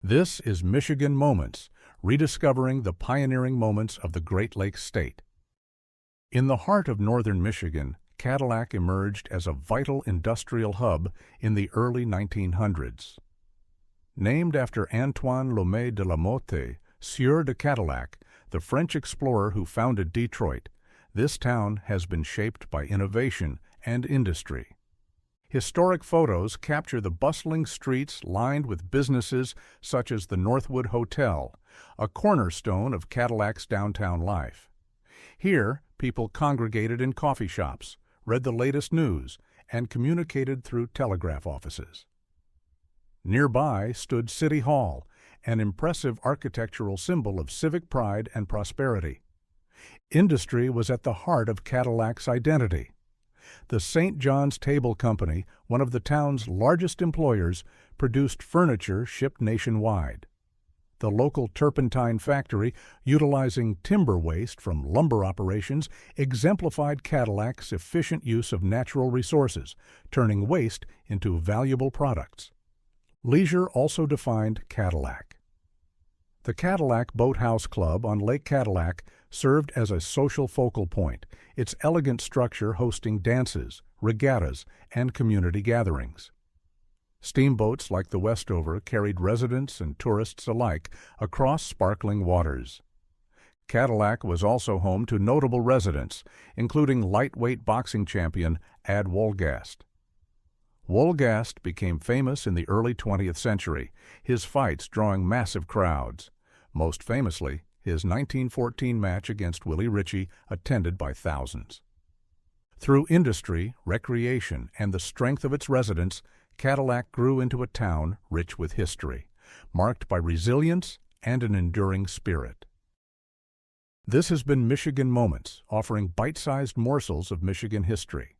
This is Michigan Moments, rediscovering the pioneering moments of the Great Lakes State. In the heart of northern Michigan, Cadillac emerged as a vital industrial hub in the early 1900s. Named after Antoine Lomé de la Motte, Sieur de Cadillac, the French explorer who founded Detroit, this town has been shaped by innovation and industry. Historic photos capture the bustling streets lined with businesses such as the Northwood Hotel, a cornerstone of Cadillac's downtown life. Here, people congregated in coffee shops, read the latest news, and communicated through telegraph offices. Nearby stood City Hall, an impressive architectural symbol of civic pride and prosperity. Industry was at the heart of Cadillac's identity. The St. John's Table Company, one of the town's largest employers, produced furniture shipped nationwide. The local turpentine factory, utilizing timber waste from lumber operations, exemplified Cadillac's efficient use of natural resources, turning waste into valuable products. Leisure also defined Cadillac. The Cadillac Boathouse Club on Lake Cadillac served as a social focal point, its elegant structure hosting dances, regattas, and community gatherings. Steamboats like the Westover carried residents and tourists alike across sparkling waters. Cadillac was also home to notable residents, including lightweight boxing champion Ad Wolgast. Wolgast became famous in the early 20th century, his fights drawing massive crowds. Most famously, his 1914 match against Willie Ritchie, attended by thousands. Through industry, recreation, and the strength of its residents, Cadillac grew into a town rich with history, marked by resilience and an enduring spirit. This has been Michigan Moments, offering bite-sized morsels of Michigan history.